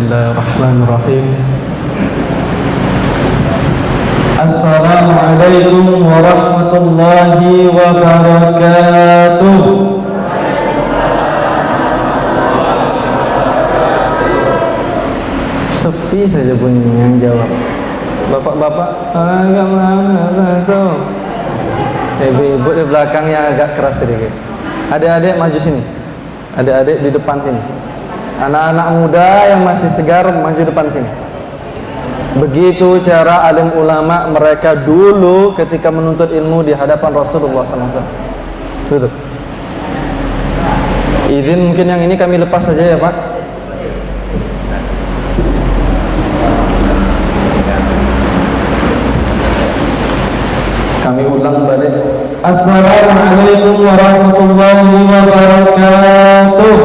Bismillahirrahmanirrahim. Assalamualaikum warahmatullahi wabarakatuh. Sepi saja bunyinya yang jawab. Bapak-bapak agak mana tuh? Ibu-ibu di belakang yang agak keras sedikit. Adik-adik maju sini. Adik-adik di depan sini. Anak-anak muda yang masih segar maju depan sini. Begitu cara alim ulama mereka dulu ketika menuntut ilmu di hadapan Rasulullah SAW. Duduk. Izin mungkin yang ini kami lepas saja ya Pak. Kami ulang balik. Assalamualaikum warahmatullahi wabarakatuh.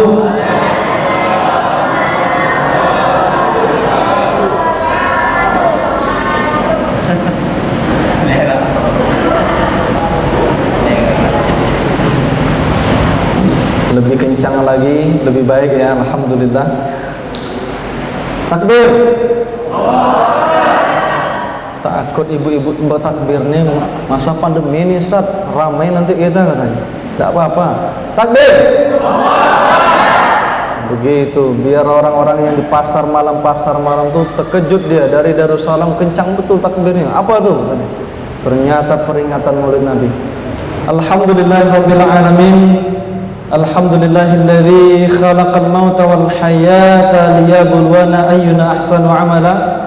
Lebih kencang lagi, lebih baik ya, alhamdulillah. Takbir. Takut ibu-ibu bertakbir nih, masa pandemi ini Ustaz, ramai nanti kita katanya. Tidak apa-apa. Takbir. Begitu, biar orang-orang yang di pasar malam tuh terkejut dia, dari Darussalam kencang betul takbirnya. Apa tuh? Ternyata peringatan Maulid Nabi. Alhamdulillahirabbil alamin. Alhamdulillahilladzi khalaqal mauta wal hayata liyabluwana ayyuna ahsanu amala.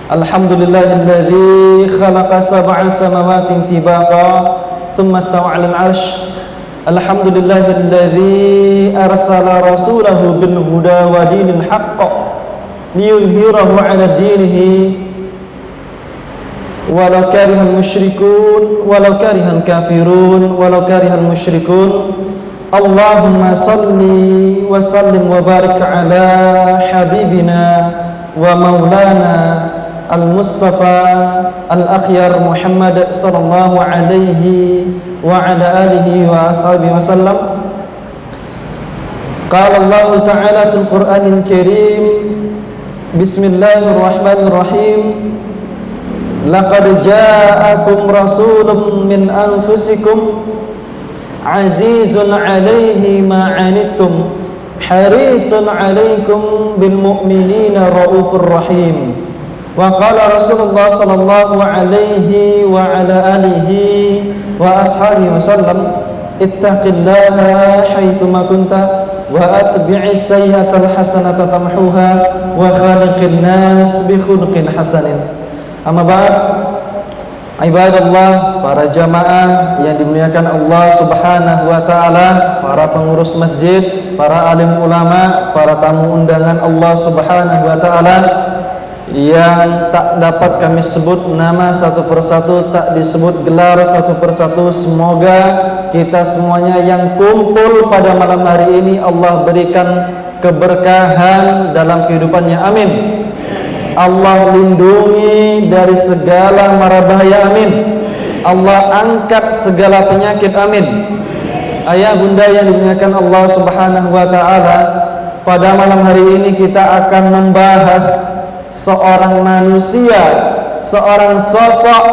Alhamdulillahilladzi khalaqa sab'a samawatin tibaqa thumma istawa 'alal 'arsy. Alhamdulillahilladzi arsala rasulahu bil huda wa dinil haqq liyudhhirahu 'ala dinihi walau karihal musyrikun walau karihal kafirun walau karihal musyrikun. Allahumma salli wa sallim wa barik ala habibina wa maulana al-Mustafa al-akhyar Muhammad sallallahu alaihi wa ala alihi wa ashabihi wa sallam. Qala Allah ta'ala fil Qur'anil Karim, Bismillahirrahmanirrahim. Laqad ja'akum rasulun min anfusikum azizun alaihi ma anittum harisun alaikum bil mu'minina raufur rahim. Wa qala Rasulullah sallallahu alaihi wa ala alihi wa ashabihi wa sallam, ittaqillaha haitsuma kunta wa atbi'is sayyi'atal hasanata tamhuha wa khaliqin nas bi khuluqin hasanin. Amma ba'd. Ibadallah, para jamaah yang dimuliakan Allah Subhanahu wa taala, para pengurus masjid, para alim ulama, para tamu undangan Allah Subhanahu wa taala yang tak dapat kami sebut nama satu persatu, tak disebut gelar satu persatu. Semoga kita semuanya yang kumpul pada malam hari ini Allah berikan keberkahan dalam kehidupannya, amin. Allah lindungi dari segala mara bahaya, amin. Allah angkat segala penyakit, amin. Ayah bunda yang dimuliakan Allah Subhanahu wa taala, pada malam hari ini kita akan membahas seorang manusia, seorang sosok,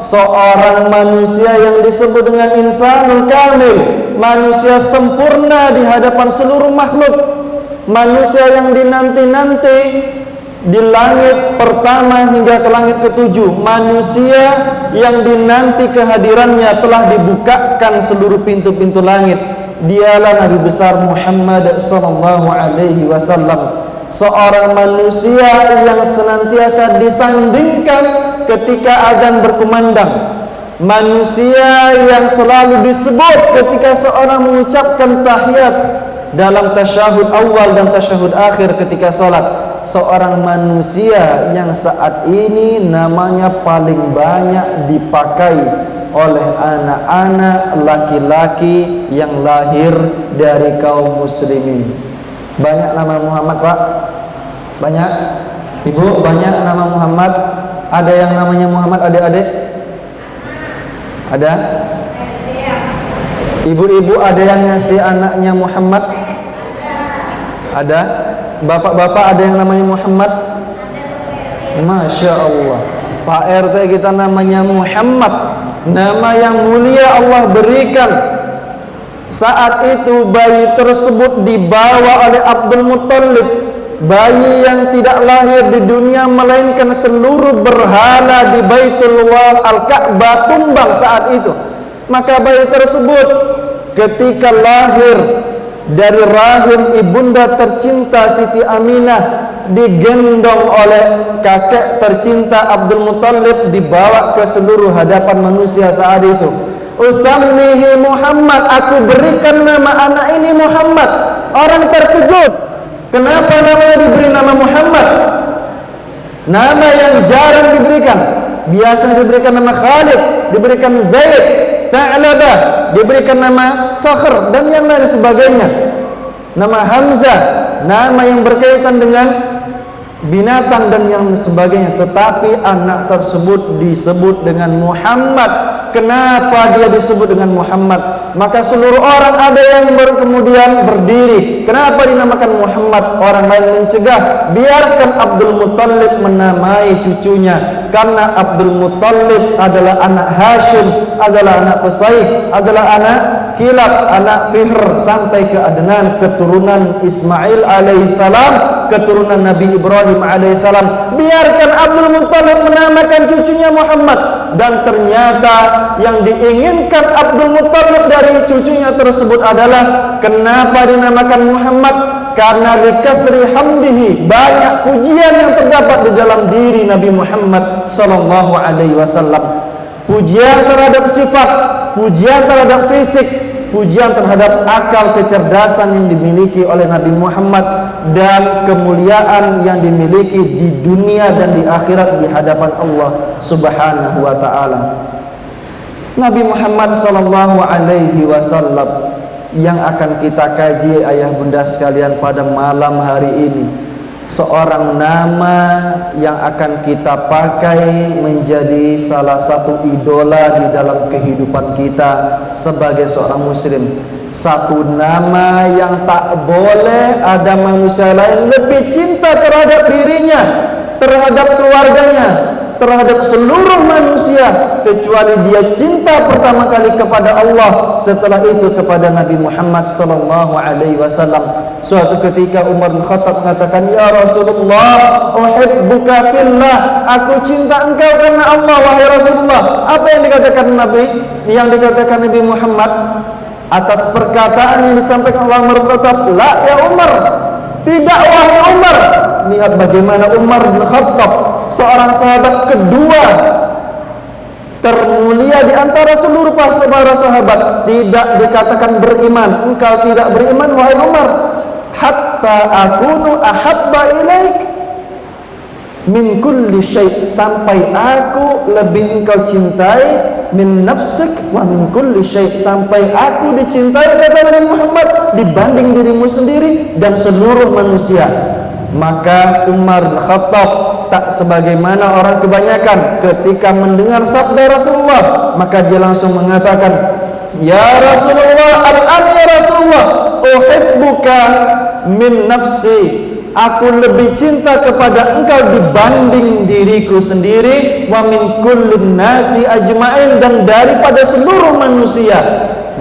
seorang manusia yang disebut dengan insanul kamil, manusia sempurna di hadapan seluruh makhluk, manusia yang dinanti-nanti di langit pertama hingga ke langit ketujuh, manusia yang dinanti kehadirannya, telah dibukakan seluruh pintu-pintu langit. Dialah Nabi besar Muhammad sallallahu alaihi wasallam, seorang manusia yang senantiasa disandingkan ketika azan berkumandang, manusia yang selalu disebut ketika seorang mengucapkan tahiyat dalam tasyahud awal dan tasyahud akhir ketika salat. Seorang manusia yang saat ini namanya paling banyak dipakai oleh anak-anak laki-laki yang lahir dari kaum muslimin. Banyak nama Muhammad, Pak? Banyak? Ibu, banyak nama Muhammad? Ada yang namanya Muhammad, adik-adik? Ada? Ibu-ibu ada yang ngasih anaknya Muhammad? Ada? Bapak-bapak ada yang namanya Muhammad? Masya Allah. Pak RT kita namanya Muhammad, nama yang mulia Allah berikan. Saat itu bayi tersebut dibawa oleh Abdul Muttalib, bayi yang tidak lahir di dunia melainkan seluruh berhala di Baitullah Al-Ka'bah tumbang saat itu. Maka bayi tersebut ketika lahir dari rahim ibunda tercinta Siti Aminah, digendong oleh kakek tercinta Abdul Muttalib, dibawa ke seluruh hadapan manusia saat itu. Usammihi Muhammad, aku berikan nama anak ini Muhammad. Orang terkejut, kenapa namanya diberi nama Muhammad? Nama yang jarang diberikan. Biasa diberikan nama Khalid, diberikan Zaid, Tha'labah, diberikan nama Sakhr dan yang lain sebagainya. Nama Hamzah, nama yang berkaitan dengan binatang dan yang sebagainya. Tetapi anak tersebut disebut dengan Muhammad. Kenapa dia disebut dengan Muhammad? Maka seluruh orang ada yang kemudian berdiri. Kenapa dinamakan Muhammad? Orang lain mencegah, biarkan Abdul Muttalib menamai cucunya. Karena Abdul Muttalib adalah anak Hashim, adalah anak Qusay, adalah anak Kilab, anak Fihr, sampai ke Adnan, keturunan Ismail alaihissalam, keturunan Nabi Ibrahim alaihissalam. Biarkan Abdul Muttalib menamakan cucunya Muhammad. Dan ternyata yang diinginkan Abdul Muttalib dari cucunya tersebut adalah, kenapa dinamakan Muhammad? Karena likathri hamdihi, banyak pujian yang terdapat di dalam diri Nabi Muhammad sallallahu alaihi wasallam. Pujian terhadap sifat, pujian terhadap fisik, pujian terhadap akal kecerdasan yang dimiliki oleh Nabi Muhammad, dan kemuliaan yang dimiliki di dunia dan di akhirat di hadapan Allah Subhanahu wa taala. Nabi Muhammad sallallahu alaihi wasallam yang akan kita kaji ayah bunda sekalian pada malam hari ini, seorang nama yang akan kita pakai menjadi salah satu idola di dalam kehidupan kita sebagai seorang muslim. Satu nama yang tak boleh ada manusia lain lebih cinta terhadap dirinya, terhadap keluarganya, terhadap seluruh manusia, kecuali dia cinta pertama kali kepada Allah, setelah itu kepada Nabi Muhammad sallallahu alaihi wasallam. Suatu ketika Umar bin Khattab mengatakan, "Ya Rasulullah, uhibbuka fillah." Aku cinta engkau karena Allah, wahai Rasulullah. Apa yang dikatakan Nabi? Yang dikatakan Nabi Muhammad atas perkataan yang disampaikan oleh Umar bin Khattab, "La ya Umar." Tidak, wahai Umar. Lihat bagaimana Umar bin Khattab, seorang sahabat kedua termulia di antara seluruh para sahabat, tidak dikatakan beriman. Engkau tidak beriman wahai Umar. Hatta akunu ahabba ilaik min kulli syai', sampai aku lebih engkau cintai min nafsik wa min kulli syai', sampai aku dicintai kata Nabi Muhammad dibanding dirimu sendiri dan seluruh manusia. Maka Umar bin Khattab tak sebagaimana orang kebanyakan, ketika mendengar sabda Rasulullah maka dia langsung mengatakan, "Ya Rasulullah, al-an ya Rasulullah, uhibbuka min nafsi." Aku lebih cinta kepada engkau dibanding diriku sendiri, wa min kullin nasi ajma'in, dan daripada seluruh manusia.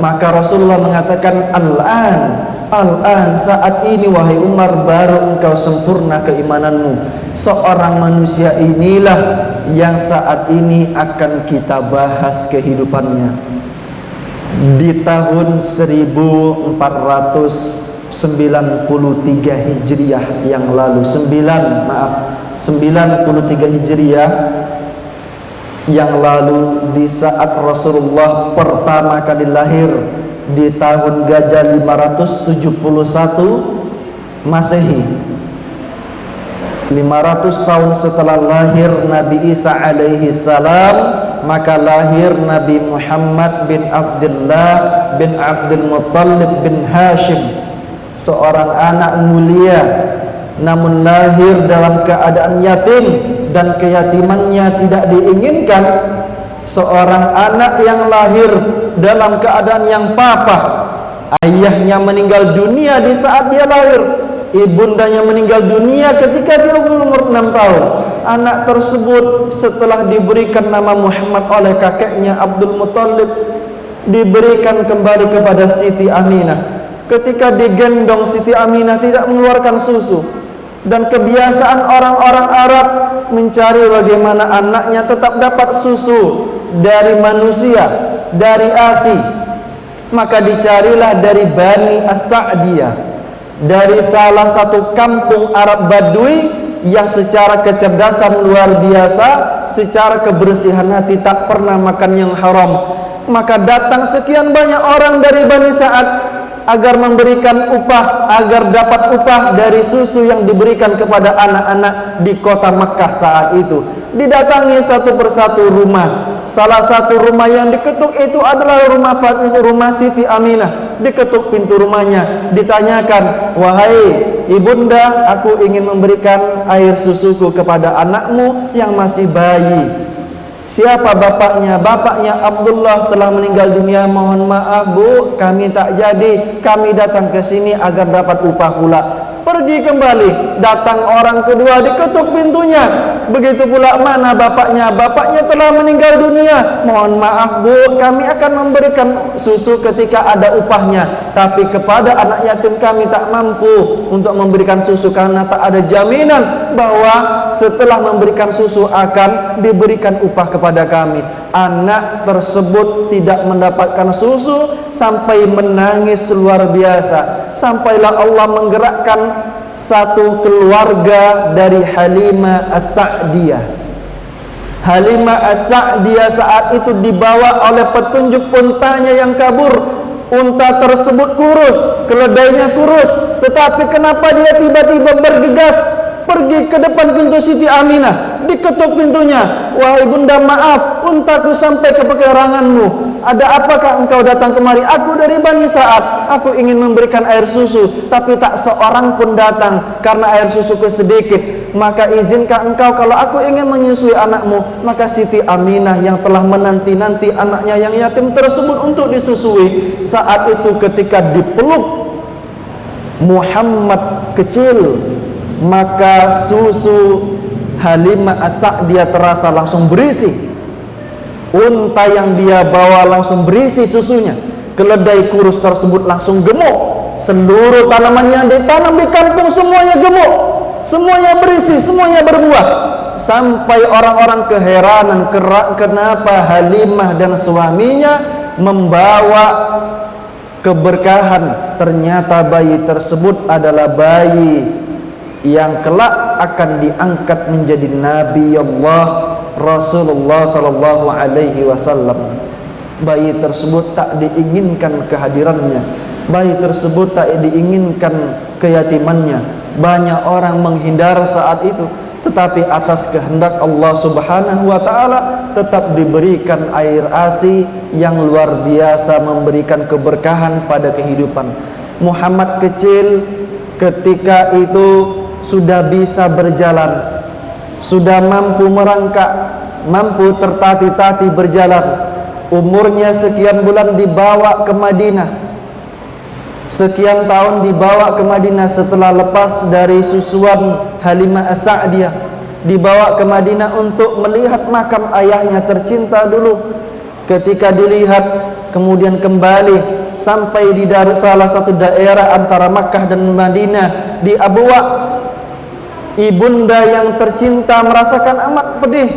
Maka Rasulullah mengatakan, Al-an, saat ini wahai Umar baru engkau sempurna keimananmu. Seorang manusia inilah yang saat ini akan kita bahas kehidupannya. Di tahun 1493 Hijriah yang lalu, 93 Hijriah yang lalu, di saat Rasulullah pertama kali lahir di tahun Gajah 571 Masehi, 500 tahun setelah lahir Nabi Isa alaihi salam, maka lahir Nabi Muhammad bin Abdullah bin Abdul Muttalib bin Hashim, seorang anak mulia, namun lahir dalam keadaan yatim, dan keyatimannya tidak diinginkan. Seorang anak yang lahir dalam keadaan yang papa, ayahnya meninggal dunia di saat dia lahir, ibundanya meninggal dunia ketika dia berumur 6 tahun. Anak tersebut setelah diberikan nama Muhammad oleh kakeknya Abdul Muthalib, diberikan kembali kepada Siti Aminah. Ketika digendong, Siti Aminah tidak mengeluarkan susu. Dan kebiasaan orang-orang Arab mencari bagaimana anaknya tetap dapat susu dari manusia, dari ASI. Maka dicarilah dari Bani As-Sa'diyah, dari salah satu kampung Arab Badui yang secara kecerdasan luar biasa, secara kebersihan hati tak pernah makan yang haram. Maka datang sekian banyak orang dari Bani Sa'ad agar memberikan upah, agar dapat upah dari susu yang diberikan kepada anak-anak di kota Makkah saat itu. Didatangi satu persatu rumah. Salah satu rumah yang diketuk itu adalah rumah Siti Aminah. Diketuk pintu rumahnya, ditanyakan, "Wahai ibunda, aku ingin memberikan air susuku kepada anakmu yang masih bayi." Siapa bapaknya? Bapaknya Abdullah telah meninggal dunia. Mohon maaf Bu, kami tak jadi. Kami datang ke sini agar dapat upah pula. Pergi kembali. Datang orang kedua, diketuk pintunya. Begitu pula, mana bapaknya? Bapaknya telah meninggal dunia. Mohon maaf Bu, kami akan memberikan susu ketika ada upahnya. Tapi kepada anak yatim kami tak mampu untuk memberikan susu karena tak ada jaminan bahwa setelah memberikan susu akan diberikan upah kepada kami. Anak tersebut tidak mendapatkan susu sampai menangis luar biasa. Sampailah Allah menggerakkan satu keluarga dari Halimah As-Sa'diyah. Halimah As-Sa'diyah saat itu dibawa oleh petunjuk untanya yang kabur. Unta tersebut kurus, keledainya kurus, tetapi kenapa dia tiba-tiba bergegas pergi ke depan pintu Siti Aminah? Diketuk pintunya. "Wahai bunda, maaf, untaku sampai ke pekaranganmu. Ada apakah engkau datang kemari?" "Aku dari Bani Sa'ad. Aku ingin memberikan air susu, tapi tak seorang pun datang karena air susuku sedikit. Maka izinkah engkau kalau aku ingin menyusui anakmu?" Maka Siti Aminah yang telah menanti-nanti anaknya yang yatim tersebut untuk disusui, saat itu ketika dipeluk Muhammad kecil, maka susu Halimah As-Sa'diyah terasa langsung berisi. Unta yang dia bawa langsung berisi susunya. Keledai kurus tersebut langsung gemuk. Seluruh tanaman yang ditanam di kampung semuanya gemuk, semuanya berisi, semuanya berbuah. Sampai orang-orang keheranan kenapa Halimah dan suaminya membawa keberkahan. Ternyata bayi tersebut adalah bayi yang kelak akan diangkat menjadi Nabi Allah Rasulullah sallallahu alaihi wasallam. Bayi tersebut tak diinginkan kehadirannya. Bayi tersebut tak diinginkan keyatimannya. Banyak orang menghindar saat itu, tetapi atas kehendak Allah Subhanahu wa taala tetap diberikan air ASI yang luar biasa, memberikan keberkahan pada kehidupan. Muhammad kecil ketika itu sudah bisa berjalan, sudah mampu merangkak, mampu tertati-tati berjalan. Umurnya sekian bulan dibawa ke Madinah, sekian tahun dibawa ke Madinah setelah lepas dari susuan Halimah As-Sa'diyah. Dibawa ke Madinah untuk melihat makam ayahnya tercinta dulu. Ketika dilihat, kemudian kembali sampai di salah satu daerah antara Makkah dan Madinah, di Abwa. Ibunda yang tercinta merasakan amat pedih,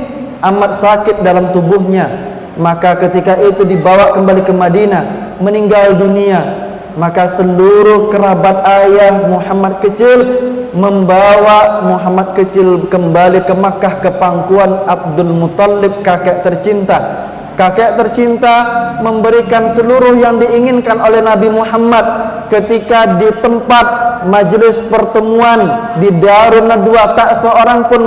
amat sakit dalam tubuhnya. Maka ketika itu dibawa kembali ke Madinah, meninggal dunia. Maka seluruh kerabat ayah Muhammad kecil membawa Muhammad kecil kembali ke Makkah, ke pangkuan Abdul Muthalib, kakek tercinta. Kakek tercinta memberikan seluruh yang diinginkan oleh Nabi Muhammad ketika di tempat majelis pertemuan di Darun Nadwa. Tak seorang pun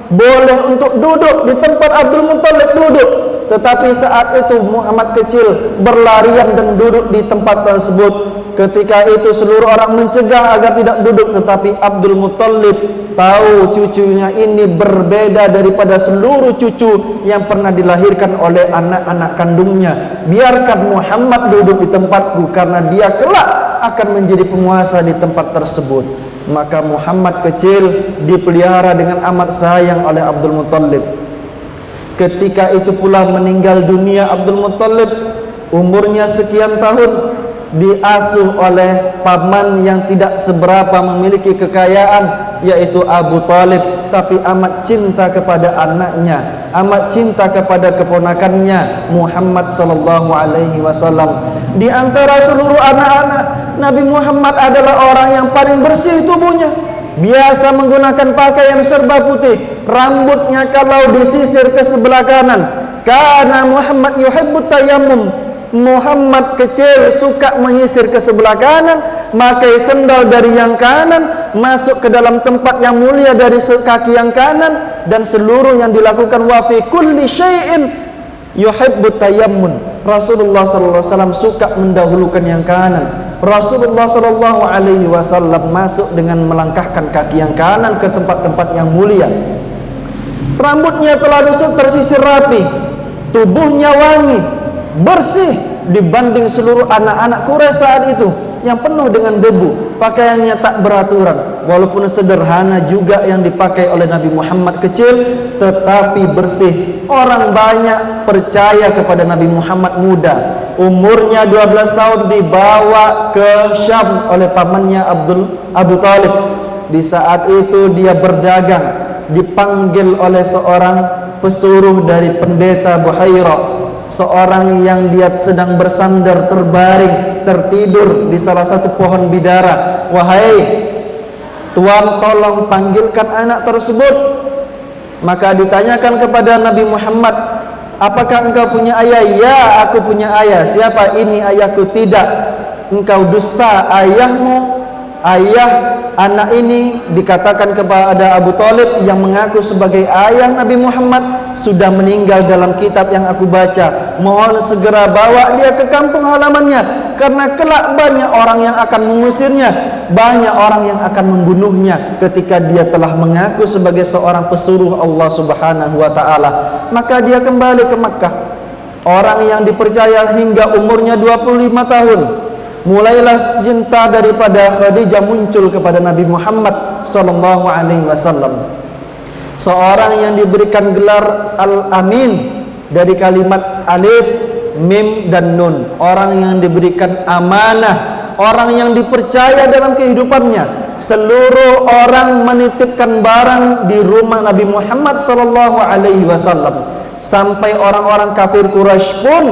boleh untuk duduk di tempat Abdul Muthalib duduk, tetapi saat itu Muhammad kecil berlarian dan duduk di tempat tersebut. Ketika itu seluruh orang mencegah agar tidak duduk, tetapi Abdul Muthalib tahu cucunya ini berbeda daripada seluruh cucu yang pernah dilahirkan oleh anak-anak kandungnya. Biarkan Muhammad duduk di tempatku karena dia kelak akan menjadi penguasa di tempat tersebut. Maka Muhammad kecil dipelihara dengan amat sayang oleh Abdul Muttalib. Ketika itu pula meninggal dunia Abdul Muttalib, umurnya sekian tahun, diasuh oleh paman yang tidak seberapa memiliki kekayaan, yaitu Abu Talib, tapi amat cinta kepada anaknya, amat cinta kepada keponakannya Muhammad sallallahu alaihi wasallam. Di antara seluruh anak-anak, Nabi Muhammad adalah orang yang paling bersih tubuhnya, biasa menggunakan pakaian serba putih, rambutnya kalau disisir ke sebelah kanan. Karena Muhammad yuhibbut tayammum, Muhammad kecil suka menyisir ke sebelah kanan, memakai sendal dari yang kanan, masuk ke dalam tempat yang mulia dari kaki yang kanan, dan seluruh yang dilakukan wa fi kulli syai'in yuhibbut tayammun. Rasulullah sallallahu alaihi wasallam suka mendahulukan yang kanan. Rasulullah sallallahu alaihi wasallam masuk dengan melangkahkan kaki yang kanan ke tempat-tempat yang mulia. Rambutnya telah tersisir rapi, tubuhnya wangi, bersih dibanding seluruh anak-anak Quraisy saat itu yang penuh dengan debu. Pakaiannya tak beraturan, walaupun sederhana juga yang dipakai oleh Nabi Muhammad kecil, tetapi bersih. Orang banyak percaya kepada Nabi Muhammad muda, umurnya 12 tahun, dibawa ke Syam oleh pamannya Abu Talib. Di saat itu dia berdagang, dipanggil oleh seorang pesuruh dari pendeta Buhairah, seorang yang dia sedang bersandar terbaring, tertidur di salah satu pohon bidara. Wahai tuan, tolong panggilkan anak tersebut. Maka ditanyakan kepada Nabi Muhammad, apakah engkau punya ayah? Ya, aku punya ayah. Siapa ini ayahku? Tidak, engkau dusta. Ayahmu, ayah anak ini dikatakan kepada Abu Talib yang mengaku sebagai ayah Nabi Muhammad sudah meninggal dalam kitab yang aku baca. Mohon segera bawa dia ke kampung halamannya, karena kelak banyak orang yang akan mengusirnya, banyak orang yang akan membunuhnya ketika dia telah mengaku sebagai seorang pesuruh Allah Subhanahu wa taala. Maka dia kembali ke Makkah. Orang yang dipercaya hingga umurnya 25 tahun. Mulailah cinta daripada Khadijah muncul kepada Nabi Muhammad sallallahu alaihi wasallam. Seorang yang diberikan gelar Al-Amin dari kalimat alif, mim dan nun. Orang yang diberikan amanah, orang yang dipercaya dalam kehidupannya. Seluruh orang menitipkan barang di rumah Nabi Muhammad sallallahu alaihi wasallam. Sampai orang-orang kafir Quraisy pun,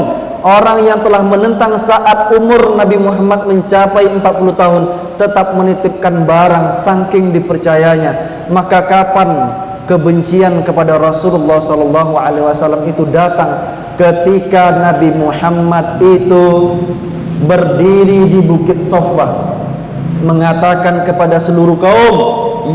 orang yang telah menentang saat umur Nabi Muhammad mencapai 40 tahun, tetap menitipkan barang saking dipercayanya. Maka kapan kebencian kepada Rasulullah sallallahu alaihi wasallam itu datang? Ketika Nabi Muhammad itu berdiri di Bukit Safa, mengatakan kepada seluruh kaum,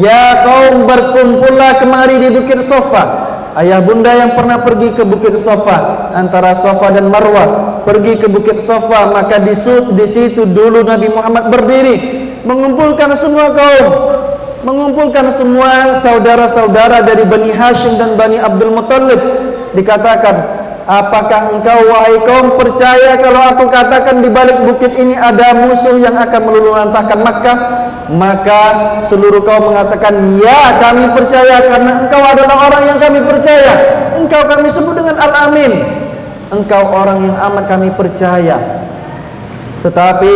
ya kaum, berkumpullah kemari di Bukit Safa. Ayah bunda yang pernah pergi ke Bukit Safa, antara Safa dan Marwah, pergi ke Bukit Safa, maka di situ dulu Nabi Muhammad berdiri, mengumpulkan semua kaum, mengumpulkan semua saudara-saudara dari Bani Hashim dan Bani Abdul Muttalib. Dikatakan, apakah engkau wahai kaum percaya kalau aku katakan di balik bukit ini ada musuh yang akan meluluhlantahkan Makkah? Maka seluruh kaum mengatakan, ya kami percaya, karena engkau adalah orang yang kami percaya. Engkau kami sebut dengan Al-Amin, engkau orang yang amat kami percaya. Tetapi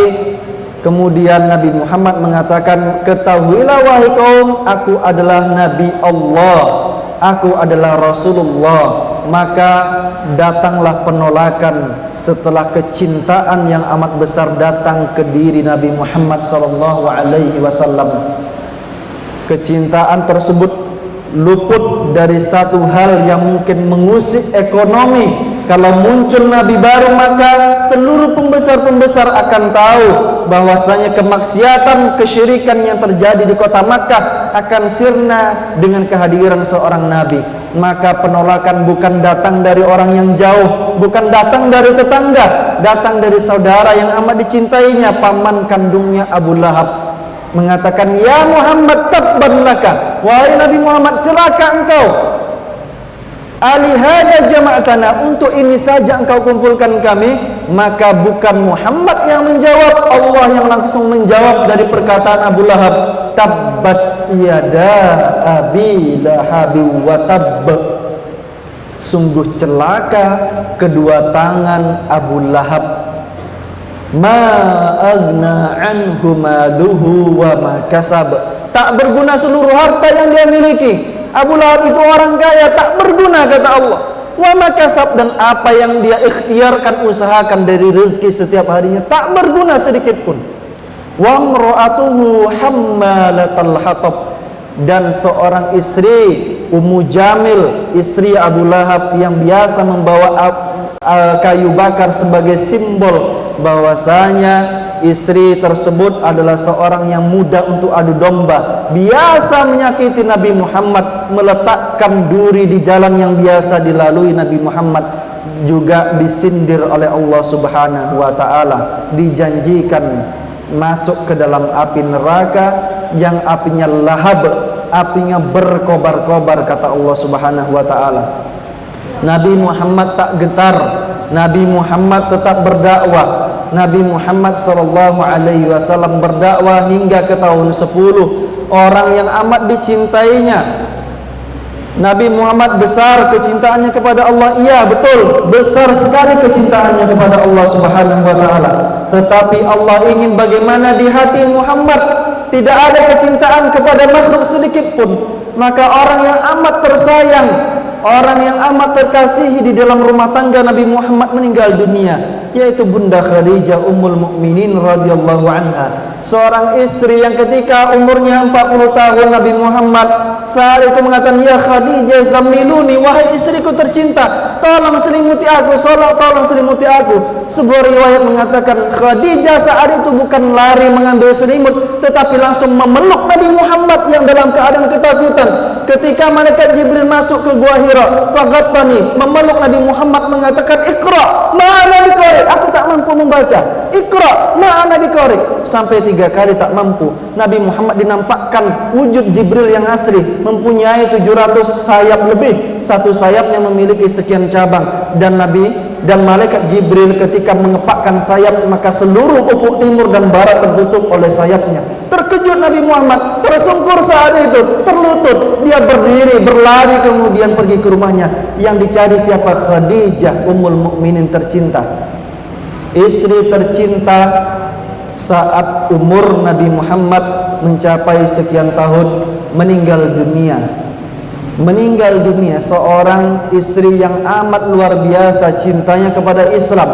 kemudian Nabi Muhammad mengatakan, ketahuilah wahai kaum, aku adalah Nabi Allah, aku adalah Rasulullah. Maka datanglah penolakan setelah kecintaan yang amat besar datang ke diri Nabi Muhammad sallallahu alaihi wasallam. Kecintaan tersebut luput dari satu hal yang mungkin mengusik ekonomi. Kalau muncul nabi baru, maka seluruh pembesar-pembesar akan tahu bahwasanya kemaksiatan, kesyirikan yang terjadi di kota Makkah akan sirna dengan kehadiran seorang nabi. Maka penolakan bukan datang dari orang yang jauh, bukan datang dari tetangga, datang dari saudara yang amat dicintainya, paman kandungnya Abu Lahab. Mengatakan, ya Muhammad, tabban laka, wahai Nabi Muhammad, celaka engkau. Alihada jama'atana, untuk ini saja engkau kumpulkan kami. Maka bukan Muhammad yang menjawab, Allah yang langsung menjawab dari perkataan Abu Lahab. tabbat yada abi lahabi wa tabb. Sungguh celaka kedua tangan Abu Lahab. Ma agna anhu maluhu wa ma kasab. Tak berguna seluruh harta yang dia miliki. Abu Lahab itu orang kaya, tak berguna kata Allah. Wa ma kasab, dan apa yang dia ikhtiarkan, usahakan dari rezeki setiap harinya, tak berguna sedikit pun. Wa mra'atuhu hammalatal hatab, dan seorang istri Ummu Jamil, istri Abu Lahab, yang biasa membawa kayu bakar sebagai simbol bahwasanya istri tersebut adalah seorang yang mudah untuk adu domba, biasa menyakiti Nabi Muhammad, meletakkan duri di jalan yang biasa dilalui Nabi Muhammad, juga disindir oleh Allah Subhanahu wa taala, dijanjikan masuk ke dalam api neraka yang apinya lahab, apinya berkobar-kobar kata Allah Subhanahu wa taala. Nabi Muhammad tak getar, Nabi Muhammad tetap berdakwah. Nabi Muhammad sallallahu alaihi wasallam berdakwah hingga ke tahun 10. Orang yang amat dicintainya. Nabi Muhammad besar kecintaannya kepada Allah, iya betul, besar sekali kecintaannya kepada Allah Subhanahu wa taala. Tetapi Allah ingin bagaimana di hati Muhammad tidak ada kecintaan kepada makhluk sedikit pun. Maka orang yang amat tersayang, orang yang amat terkasihi di dalam rumah tangga Nabi Muhammad meninggal dunia, yaitu Bunda Khadijah Ummul Mukminin radhiyallahu anha. Seorang istri yang ketika umurnya 40 tahun Nabi Muhammad saat itu mengatakan, ya Khadijah zamiluni, wahai istriku tercinta, tolong selimuti aku, tolong selimuti aku. Sebuah riwayat mengatakan Khadijah saat itu bukan lari mengambil selimut, tetapi langsung memeluk Nabi Muhammad yang dalam keadaan ketakutan. Ketika malaikat Jibril masuk ke Gua Hira, faghattani, memeluk Nabi Muhammad, mengatakan Iqra ma'ana biqari, aku tak mampu membaca. Iqra ma'ana biqari, sampai 3 kali tak mampu. Nabi Muhammad dinampakkan wujud Jibril yang asli, mempunyai 700 sayap lebih, satu sayapnya memiliki sekian cabang, dan malaikat Jibril ketika mengepakkan sayap, maka seluruh ufuk timur dan barat tertutup oleh sayapnya. Terkejut Nabi Muhammad, tersungkur saat itu, terlutut, dia berdiri, berlari, kemudian pergi ke rumahnya. Yang dicari siapa? Khadijah Ummul Mukminin tercinta, istri tercinta saat umur Nabi Muhammad mencapai sekian tahun, meninggal dunia. Seorang istri yang amat luar biasa cintanya kepada Islam,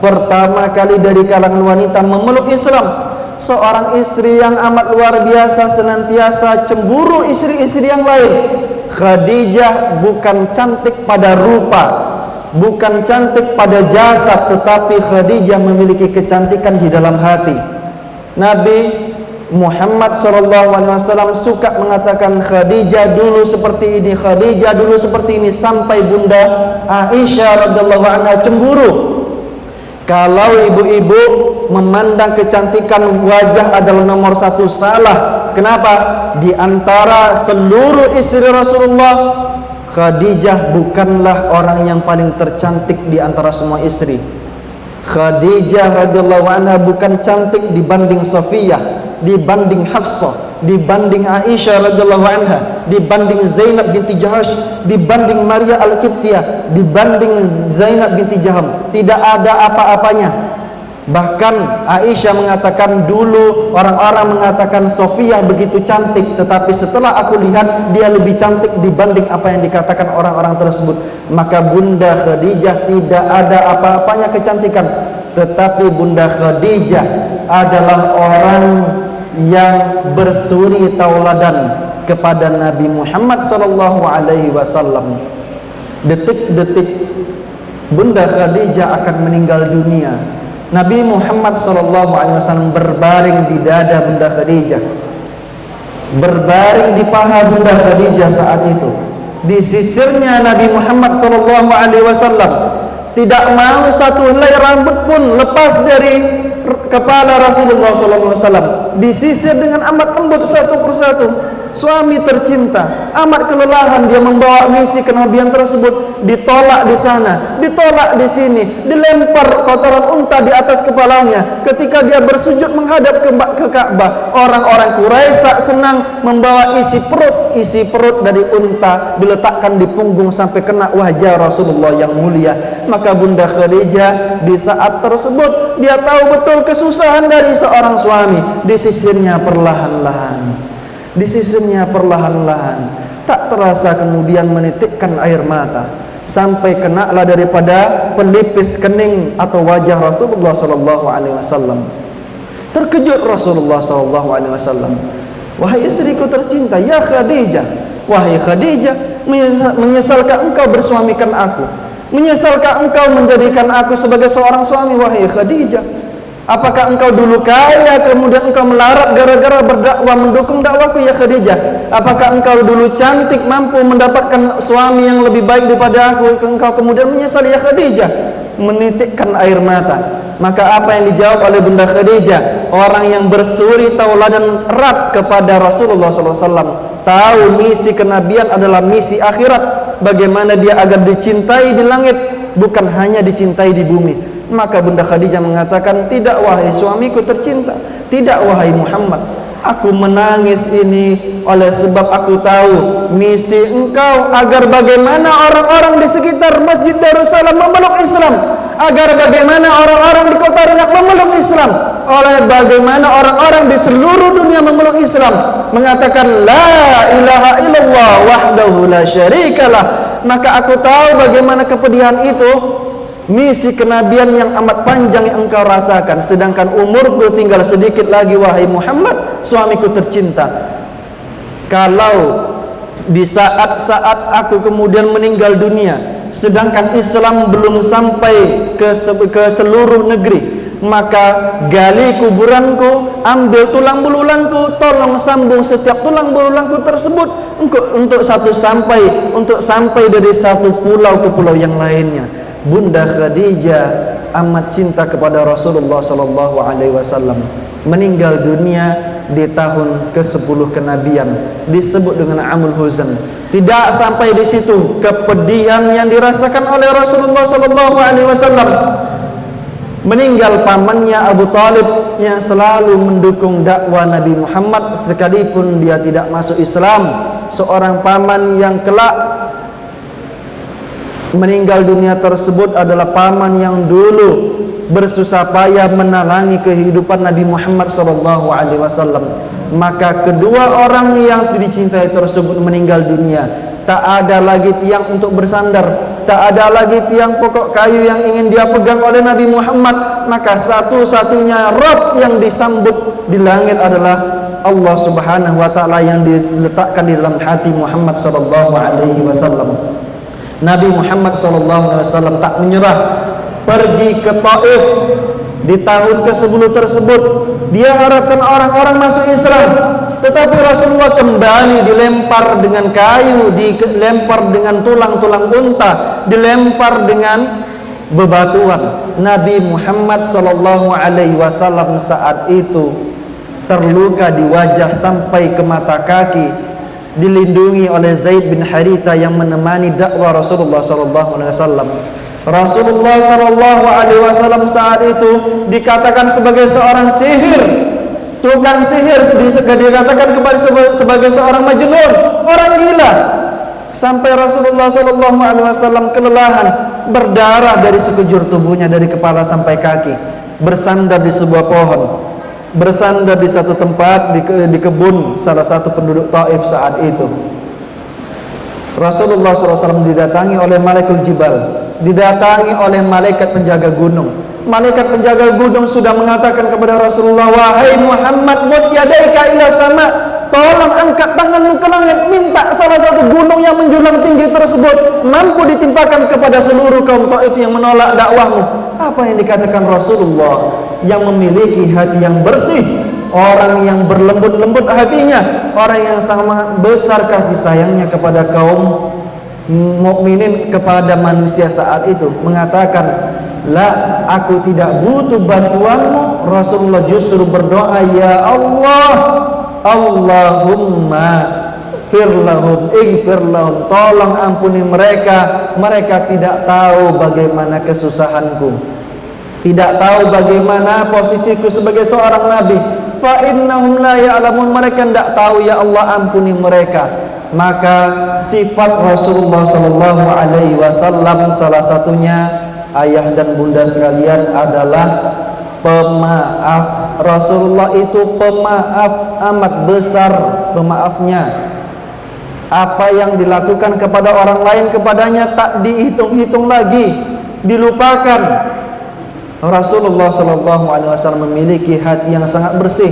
pertama kali dari kalangan wanita memeluk Islam. Seorang istri yang amat luar biasa, senantiasa cemburu istri-istri yang lain. Khadijah bukan cantik pada rupa, bukan cantik pada jasad, tetapi Khadijah memiliki kecantikan di dalam hati. Nabi Muhammad SAW suka mengatakan Khadijah dulu seperti ini, Khadijah dulu seperti ini, sampai Bunda Aisyah radhiyallahu anha cemburu. Kalau ibu-ibu memandang kecantikan wajah adalah nomor 1, salah. Kenapa? Di antara seluruh istri Rasulullah, Khadijah bukanlah orang yang paling tercantik di antara semua istri. Khadijah radhiyallahu anha bukan cantik dibanding Safiyah, dibanding Hafsah, dibanding Aisyah radhiyallahu anha, dibanding Zainab binti Jahash, dibanding Maria Al-Qibtiyah, dibanding Zainab binti Jaham. Tidak ada apa-apanya. Bahkan Aisyah mengatakan dulu orang-orang mengatakan Safiyah begitu cantik, tetapi setelah aku lihat dia lebih cantik dibanding apa yang dikatakan orang-orang tersebut. Maka Bunda Khadijah tidak ada apa-apanya kecantikan, tetapi Bunda Khadijah adalah orang yang bersuri tauladan kepada Nabi Muhammad SAW. Detik-detik Bunda Khadijah akan meninggal dunia, Nabi Muhammad SAW berbaring di dada Bunda Khadijah, berbaring di paha Bunda Khadijah saat itu. Di sisirnya Nabi Muhammad SAW, tidak mau satu helai rambut pun lepas dari kepala Rasulullah SAW. Disisir dengan amat lembut satu persatu, suami tercinta, amat kelelahan dia membawa misi kenabian tersebut, ditolak di sana, ditolak di sini, dilempar kotoran unta di atas kepalanya ketika dia bersujud menghadap ke Ka'bah. Orang-orang Quraisy tak senang, membawa isi perut dari unta diletakkan di punggung sampai kena wajah Rasulullah yang mulia. Maka Bunda Khadijah di saat tersebut dia tahu betul kesusahan dari seorang suami, disisirnya perlahan-lahan, tak terasa kemudian menitikkan air mata sampai kenalah daripada pelipis kening atau wajah Rasulullah sallallahu alaihi wasallam. Terkejut Rasulullah sallallahu alaihi wasallam. Wahai istriku tercinta, ya Khadijah, wahai Khadijah, menyesalkah engkau bersuamikan aku? Menyesalkah engkau menjadikan aku sebagai seorang suami, wahai Khadijah? Apakah engkau dulu kaya kemudian engkau melarat gara-gara berdakwah mendukung dakwahku, ya Khadijah? Apakah engkau dulu cantik mampu mendapatkan suami yang lebih baik daripada aku, engkau kemudian menyesal, ya Khadijah? Menitikkan air mata. Maka apa yang dijawab oleh Bunda Khadijah, orang yang bersuri tauladan erat kepada Rasulullah SAW, tahu misi kenabian adalah misi akhirat, bagaimana dia agar dicintai di langit bukan hanya dicintai di bumi. Maka Bunda Khadijah mengatakan, tidak wahai suamiku tercinta, tidak wahai Muhammad, aku menangis ini oleh sebab aku tahu misi engkau agar bagaimana orang-orang di sekitar Masjid Darussalam memeluk Islam, agar bagaimana orang-orang di kota Riyadh memeluk Islam, oleh bagaimana orang-orang di seluruh dunia memeluk Islam, mengatakan la ilaha illallah wahdahu la syarikalah. Maka aku tahu bagaimana kepedihan itu, misi kenabian yang amat panjang yang engkau rasakan, sedangkan umurku tinggal sedikit lagi, wahai Muhammad, suamiku tercinta. Kalau di saat-saat aku kemudian meninggal dunia, sedangkan Islam belum sampai ke seluruh negeri, maka gali kuburanku, ambil tulang belulangku, tolong sambung setiap tulang belulangku tersebut untuk sampai dari satu pulau ke pulau yang lainnya. Bunda Khadijah amat cinta kepada Rasulullah sallallahu alaihi wasallam, meninggal dunia di tahun ke-10 kenabian, disebut dengan Amul Huzn. Tidak sampai di situ kepedihan yang dirasakan oleh Rasulullah sallallahu alaihi wasallam. Meninggal pamannya Abu Talib yang selalu mendukung dakwah Nabi Muhammad sekalipun dia tidak masuk Islam. Seorang paman yang kelak meninggal dunia tersebut adalah paman yang dulu bersusah payah menalangi kehidupan Nabi Muhammad SAW. Maka kedua orang yang dicintai tersebut meninggal dunia, tak ada lagi tiang untuk bersandar, tak ada lagi tiang pokok kayu yang ingin dia pegang oleh Nabi Muhammad. Maka satu-satunya Rabb yang disambut di langit adalah Allah Subhanahu wa Ta'ala yang diletakkan di dalam hati Muhammad SAW. Nabi Muhammad SAW tak menyerah, pergi ke Taif di tahun ke-10 tersebut. Dia harapkan orang-orang masuk Islam, tetapi Rasulullah kembali dilempar dengan kayu, dilempar dengan tulang-tulang unta, dilempar dengan bebatuan. Nabi Muhammad SAW saat itu terluka di wajah sampai ke mata kaki, dilindungi oleh Zaid bin Haritha yang menemani dakwah Rasulullah SAW. Rasulullah SAW saat itu dikatakan sebagai seorang sihir, tukang sihir, dikatakan sebagai seorang majnun, orang gila. Sampai Rasulullah SAW kelelahan, berdarah dari sekujur tubuhnya dari kepala sampai kaki, bersandar di sebuah pohon, bersandar di satu tempat di kebun salah satu penduduk Taif saat itu. Rasulullah SAW didatangi oleh Malaikat Jibal, didatangi oleh malaikat penjaga gunung. Malaikat penjaga gunung sudah mengatakan kepada Rasulullah, wahai Muhammad, mud yadaika ila sama, tolong angkat tanganmu ke langit, minta salah satu gunung yang menjulang tinggi tersebut mampu ditimpakan kepada seluruh kaum Taif yang menolak dakwahmu. Apa yang dikatakan Rasulullah yang memiliki hati yang bersih, orang yang berlembut-lembut hatinya, orang yang sangat besar kasih sayangnya kepada kaum mukminin, kepada manusia saat itu, mengatakan, la, aku tidak butuh bantuanmu. Rasulullah justru berdoa, ya Allah, Allahumma ighfir lahum, tolong ampuni mereka, mereka tidak tahu bagaimana kesusahanku, tidak tahu bagaimana posisiku sebagai seorang nabi. Fa innahum la ya'lamun, mereka tidak tahu, ya Allah ampuni mereka. Maka sifat Rasulullah sallallahu alaihi wasallam salah satunya, ayah dan bunda sekalian, adalah pemaaf. Rasulullah itu pemaaf, amat besar pemaafnya. Apa yang dilakukan kepada orang lain kepadanya tak dihitung-hitung lagi, dilupakan. Rasulullah sallallahu alaihi wasallam memiliki hati yang sangat bersih.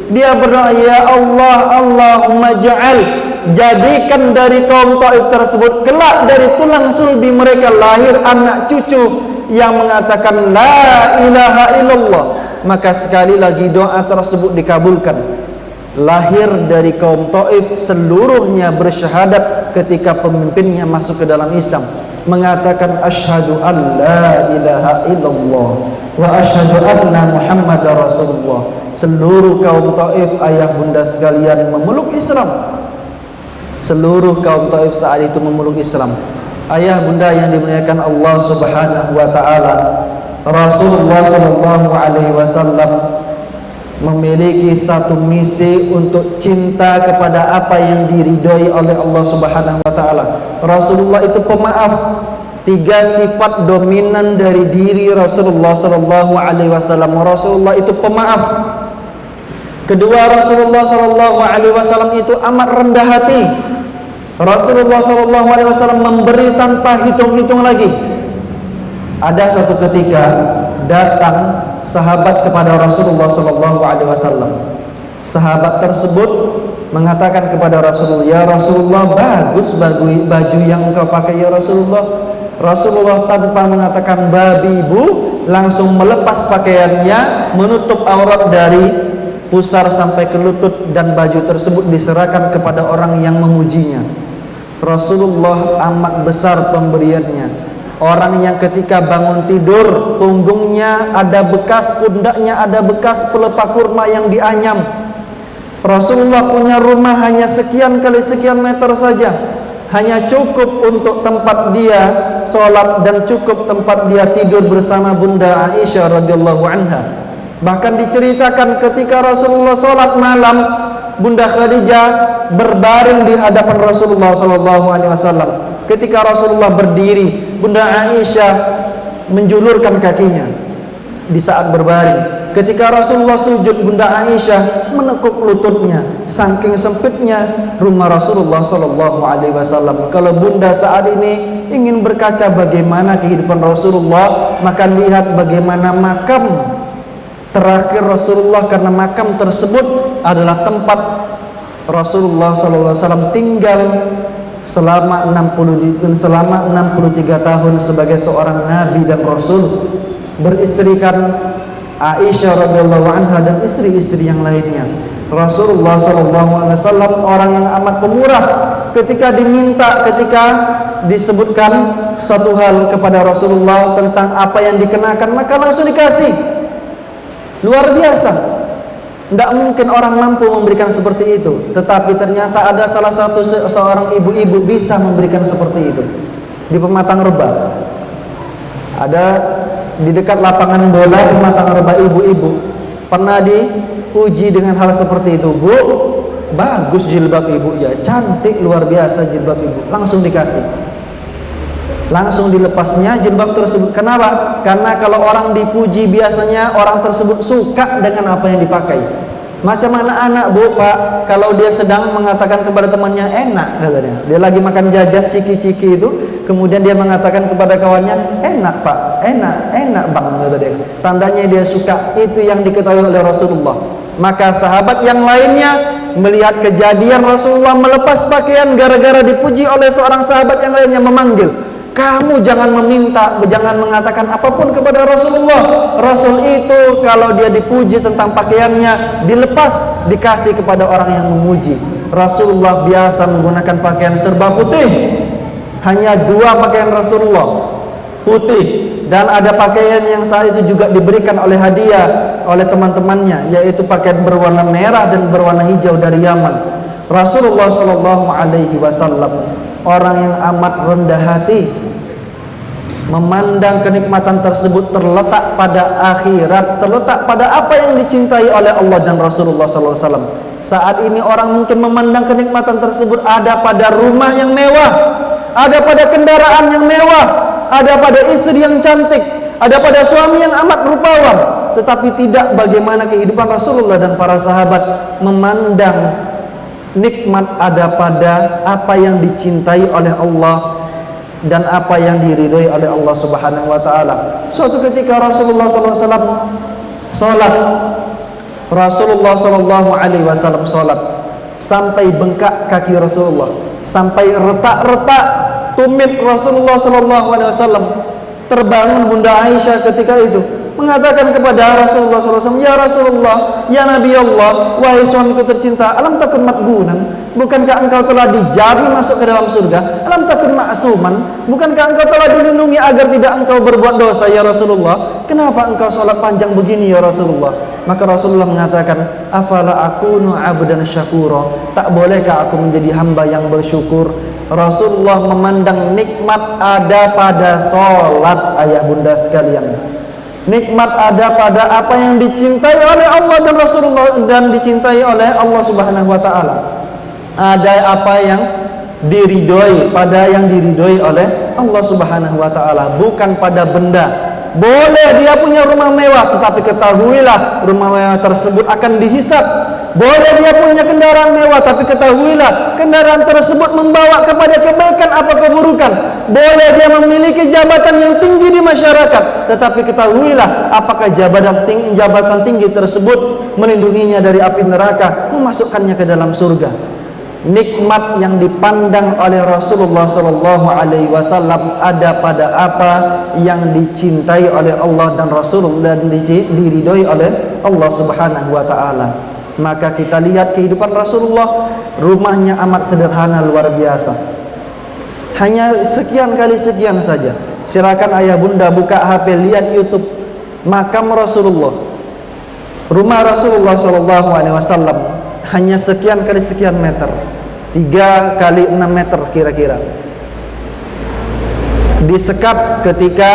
Dia berdoa, ya Allah, Allahumma jadikan dari kaum Taif tersebut kelak dari tulang sulbi mereka lahir anak cucu yang mengatakan la ilaha illallah. Maka sekali lagi doa tersebut dikabulkan. Lahir dari kaum Taif seluruhnya bersyahadat ketika pemimpinnya masuk ke dalam Islam, mengatakan asyhadu an la ilaha illallah wa asyhadu anna Muhammadar Rasulullah. Seluruh kaum Taif, ayah bunda sekalian, memeluk Islam. Seluruh kaum Taif saat itu memeluk Islam. Ayah bunda yang dimuliakan Allah Subhanahu wa taala, Rasulullah sallallahu alaihi wasallam memiliki satu misi untuk cinta kepada apa yang diridhoi oleh Allah Subhanahu wa taala. Rasulullah itu pemaaf. 3 sifat dominan dari diri Rasulullah sallallahu alaihi wasallam. Rasulullah itu pemaaf. Kedua, Rasulullah sallallahu alaihi wasallam itu amat rendah hati. Rasulullah sallallahu alaihi wasallam memberi tanpa hitung-hitung lagi. Ada satu ketika datang sahabat kepada Rasulullah sallallahu alaihi wasallam. Sahabat tersebut mengatakan kepada Rasulullah, ya Rasulullah, bagus baju yang engkau pakai ya Rasulullah. Rasulullah tanpa mengatakan babi bu, langsung melepas pakaiannya, menutup aurat dari pusar sampai ke lutut, dan baju tersebut diserahkan kepada orang yang memujinya. Rasulullah amat besar pemberiannya. Orang yang ketika bangun tidur, punggungnya ada bekas, pundaknya ada bekas pelepah kurma yang dianyam. Rasulullah punya rumah hanya sekian kali sekian meter saja, hanya cukup untuk tempat dia sholat dan cukup tempat dia tidur bersama bunda Aisyah radhiyallahu anha. Bahkan diceritakan ketika Rasulullah sholat malam, bunda Khadijah berbaring di hadapan Rasulullah sallallahu alaihi wasallam. Ketika Rasulullah berdiri, bunda Aisyah menjulurkan kakinya di saat berbaring. Ketika Rasulullah sujud, bunda Aisyah menekuk lututnya. Saking sempitnya rumah Rasulullah sallallahu alaihi wasallam. Kalau bunda saat ini ingin berkaca bagaimana kehidupan Rasulullah, maka lihat bagaimana makam terakhir Rasulullah, karena makam tersebut adalah tempat Rasulullah sallallahu alaihi wasallam tinggal selama 63 tahun sebagai seorang nabi dan rasul, beristrikan Aisyah radhiyallahu anha dan istri-istri yang lainnya. Rasulullah sallallahu alaihi wasallam orang yang amat pemurah. Ketika disebutkan satu hal kepada Rasulullah tentang apa yang dikenakan, maka langsung dikasih. Luar biasa. Tidak mungkin orang mampu memberikan seperti itu, tetapi ternyata ada salah satu seorang ibu-ibu bisa memberikan seperti itu. Di Pematang Reba, ada di dekat lapangan bola Pematang Reba, ibu-ibu pernah diuji dengan hal seperti itu. Bu, bagus jilbab ibu, ya cantik luar biasa jilbab ibu, langsung dikasih. Langsung dilepasnya jilbab tersebut. Kenapa? Karena kalau orang dipuji biasanya orang tersebut suka dengan apa yang dipakai. Macam anak-anak, bu, pak, kalau dia sedang mengatakan kepada temannya enak, katanya, dia lagi makan jajan ciki-ciki itu, kemudian dia mengatakan kepada kawannya enak pak, enak bang, kata dia. Tandanya dia suka. Itu yang diketahui oleh Rasulullah. Maka sahabat yang lainnya melihat kejadian Rasulullah melepas pakaian gara-gara dipuji oleh seorang sahabat yang lainnya, memanggil, kamu jangan meminta, jangan mengatakan apapun kepada Rasulullah. Rasul itu kalau dia dipuji tentang pakaiannya, dilepas, dikasih kepada orang yang memuji. Rasulullah biasa menggunakan pakaian serba putih. Hanya 2 pakaian Rasulullah putih, dan ada pakaian yang saat itu juga diberikan oleh hadiah oleh teman-temannya, yaitu pakaian berwarna merah dan berwarna hijau dari Yaman. Rasulullah sallallahu alaihi wasallam orang yang amat rendah hati, memandang kenikmatan tersebut terletak pada akhirat, terletak pada apa yang dicintai oleh Allah dan Rasulullah sallallahu alaihi wasallam. Saat ini orang mungkin memandang kenikmatan tersebut ada pada rumah yang mewah, ada pada kendaraan yang mewah, ada pada istri yang cantik, ada pada suami yang amat rupawan, tetapi tidak bagaimana kehidupan Rasulullah dan para sahabat memandang nikmat ada pada apa yang dicintai oleh Allah dan apa yang diridhoi oleh Allah Subhanahu wa taala. Suatu ketika Rasulullah sallallahu alaihi wasallam salat, Rasulullah sallallahu alaihi wasallam salat sampai bengkak kaki Rasulullah, sampai retak-retak tumit Rasulullah sallallahu alaihi wasallam. Terbangun Bunda Aisyah ketika itu mengatakan kepada Rasulullah SAW, "Ya Rasulullah, ya Nabi Allah, wahai suamiku tercinta, alam takun matbunan? Bukankah engkau telah dijamin masuk ke dalam surga? Alam takun ma'suman? Bukankah engkau telah dilindungi agar tidak engkau berbuat dosa ya Rasulullah? Kenapa engkau sholat panjang begini ya Rasulullah?" Maka Rasulullah mengatakan, "Afala akunu abdan syakura? Tak bolehkah aku menjadi hamba yang bersyukur?" Rasulullah memandang nikmat ada pada sholat, ayah bunda sekalian. Nikmat ada pada apa yang dicintai oleh Allah dan Rasulullah dan dicintai oleh Allah Subhanahu wa taala. Ada apa yang diridhoi, pada yang diridhoi oleh Allah Subhanahu wa taala, bukan pada benda. Boleh dia punya rumah mewah, tetapi ketahuilah rumah mewah tersebut akan dihisab. Boleh dia punya kendaraan mewah, tapi ketahuilah kendaraan tersebut membawa kepada kebaikan apa keburukan. Boleh dia memiliki jabatan yang tinggi di masyarakat, tetapi ketahuilah apakah jabatan tinggi tersebut melindunginya dari api neraka, memasukkannya ke dalam surga. Nikmat yang dipandang oleh Rasulullah sallallahu alaihi wasallam ada pada apa yang dicintai oleh Allah dan Rasulullah dan diridhoi oleh Allah Subhanahu wa taala. Maka kita lihat kehidupan Rasulullah, rumahnya amat sederhana luar biasa. Hanya sekian kali sekian saja. Silakan ayah bunda buka HP, lihat YouTube makam Rasulullah. Rumah Rasulullah sallallahu alaihi wasallam hanya sekian kali sekian meter, 3 kali 6 meter kira-kira. Disekap ketika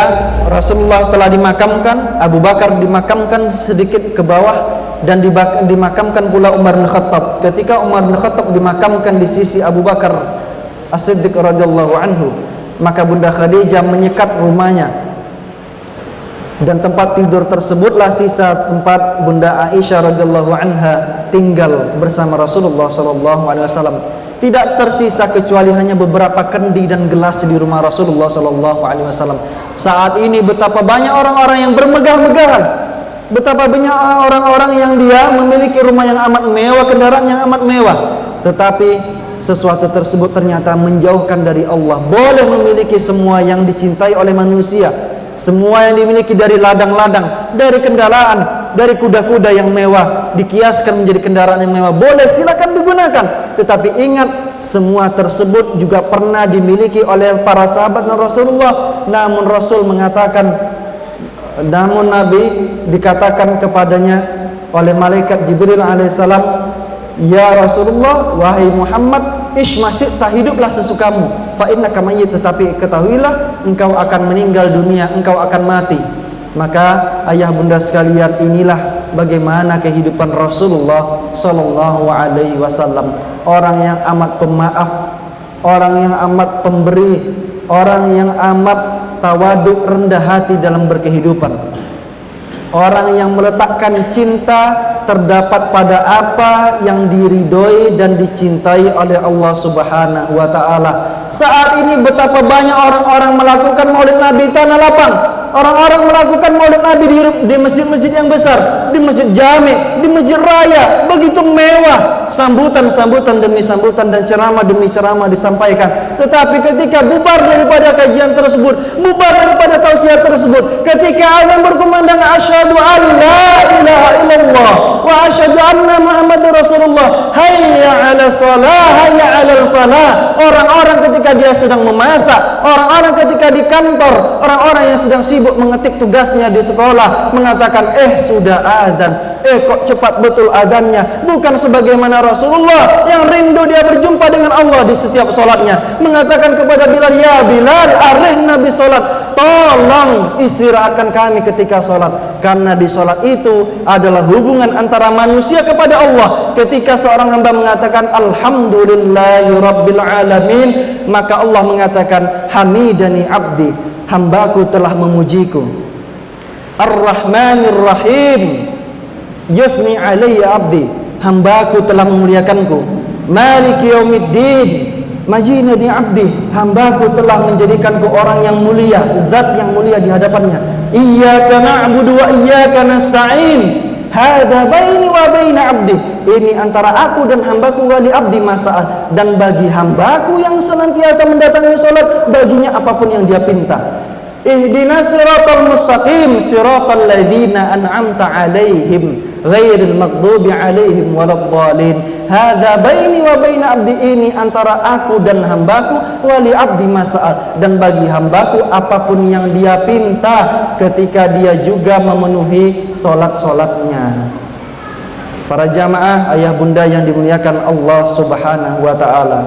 Rasulullah telah dimakamkan, Abu Bakar dimakamkan sedikit ke bawah, dan dimakamkan pula Umar bin Khattab. Ketika Umar bin Khattab dimakamkan di sisi Abu Bakar As-Siddiq radhiyallahu anhu, maka Bunda Khadijah menyekat rumahnya, dan tempat tidur tersebutlah sisa tempat Bunda Aisyah radhiyallahu anha tinggal bersama Rasulullah sallallahu alaihi wasallam. Tidak tersisa kecuali hanya beberapa kendi dan gelas di rumah Rasulullah sallallahu alaihi wasallam. Saat ini betapa banyak orang-orang yang bermegah-megahan, betapa banyak orang-orang yang dia memiliki rumah yang amat mewah, kendaraan yang amat mewah, tetapi sesuatu tersebut ternyata menjauhkan dari Allah. Boleh memiliki semua yang dicintai oleh manusia, semua yang dimiliki dari ladang-ladang, dari kendaraan, dari kuda-kuda yang mewah, dikiaskan menjadi kendaraan yang mewah, boleh, silakan digunakan. Tetapi ingat, semua tersebut juga pernah dimiliki oleh para sahabat dan Rasulullah. Namun Rasul mengatakan, namun Nabi dikatakan kepadanya oleh malaikat Jibril alaihissalam, "Ya Rasulullah, wahai Muhammad, ismasyi'ta, hiduplah sesukamu, fa innaka mayyit, tetapi ketahuilah engkau akan meninggal dunia, engkau akan mati." Maka ayah bunda sekalian, inilah bagaimana kehidupan Rasulullah sallallahu alaihi wasallam. Orang yang amat pemaaf, orang yang amat pemberi, orang yang amat tawaduk, rendah hati dalam berkehidupan. Orang yang meletakkan cinta terdapat pada apa yang diridhoi dan dicintai oleh Allah Subhanahu wa taala. Saat ini betapa banyak orang-orang melakukan Maulid Nabi tanah lapang. Orang-orang melakukan Maulid Nabi di masjid-masjid yang besar, di masjid jami, di masjid raya, begitu mewah. Sambutan-sambutan demi sambutan dan ceramah demi ceramah disampaikan. Tetapi ketika bubar daripada kajian tersebut, bubar daripada tausiah tersebut, ketika azan berkumandang asyhadu an la ilaha illallah wa asyhadu anna Muhammadar Rasulullah, hayya 'ala shalah, hayya 'alal falah. Orang-orang ketika dia sedang memasak, orang-orang ketika di kantor, orang-orang yang sedang sibuk mengetik tugasnya di sekolah mengatakan, sudah azan, kok cepat betul adzannya. Bukan sebagaimana Rasulullah yang rindu dia berjumpa dengan Allah di setiap solatnya, mengatakan kepada Bilal, ya Bilal, arihna bis solat, tolong istirahatkan kami ketika solat. Karena di solat itu adalah hubungan antara manusia kepada Allah. Ketika seorang hamba mengatakan alhamdulillahi rabbil alamin, maka Allah mengatakan hamidani abdi, hambaku telah memujiku. Ar-Rahmanir Rahim, yusni alayya abdi, hambaku telah memuliakanku. Maliki yaumiddin, majinani abdi, hambaku telah menjadikanku orang yang mulia, zat yang mulia di hadapannya. Iyyaka na'budu wa iyyaka nasta'in, hadza baini wa baina abdi, ini antara aku dan hambaku wali abdi masa'al, dan bagi hambaku yang senantiasa mendatangi salat, baginya apapun yang dia pinta. Ihdinas siratal mustaqim, siratal ladzina an'amta 'alaihim ghairil maghdubi 'alaihim waladdallin. Hadza baini wa baina abdi, ini antara aku dan hambaku wali abdi masa'al, dan bagi hambaku apapun yang dia pinta ketika dia juga memenuhi salat-salatnya. Para jamaah, ayah bunda yang dimuliakan Allah Subhanahu wa taala,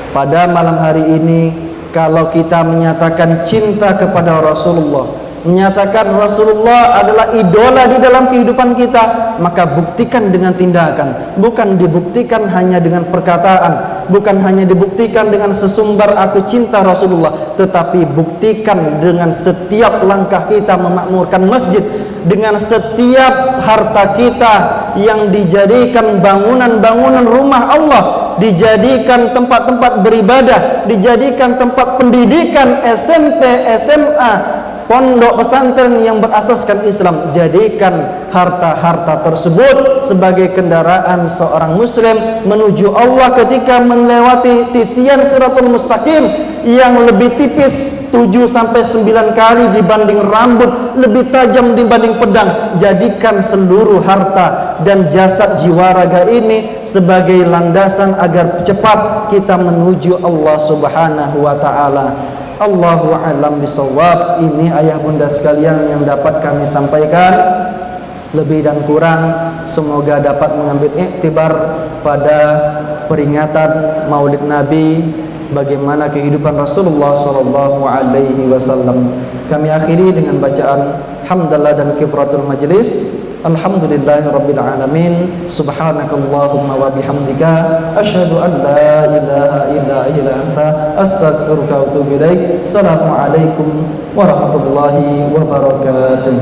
pada malam hari ini kalau kita menyatakan cinta kepada Rasulullah, menyatakan Rasulullah adalah idola di dalam kehidupan kita, maka buktikan dengan tindakan. Bukan dibuktikan hanya dengan perkataan, bukan hanya dibuktikan dengan sesumbar aku cinta Rasulullah, tetapi buktikan dengan setiap langkah kita memakmurkan masjid, dengan setiap harta kita yang dijadikan bangunan-bangunan rumah Allah, dijadikan tempat-tempat beribadah, dijadikan tempat pendidikan SMP, SMA, pondok pesantren yang berasaskan Islam. Jadikan harta-harta tersebut sebagai kendaraan seorang muslim menuju Allah ketika melewati titian siratul mustaqim yang lebih tipis 7-9 kali dibanding rambut, lebih tajam dibanding pedang. Jadikan seluruh harta dan jasad jiwa raga ini sebagai landasan agar cepat kita menuju Allah Subhanahu wa taala. Allahu a'lam bisawab. Ini ayah bunda sekalian yang dapat kami sampaikan. Lebih dan kurang semoga dapat mengambil iktibar pada peringatan Maulid Nabi, bagaimana kehidupan Rasulullah sallallahu alaihi wasallam. Kami akhiri dengan bacaan hamdalah dan kifratul majlis. Alhamdulillahirabbil alamin. Subhanakallahumma wa bihamdika asyhadu an la ilaha illa anta astaghfiruka wa atubu ilaik. Assalamualaikum warahmatullahi wabarakatuh.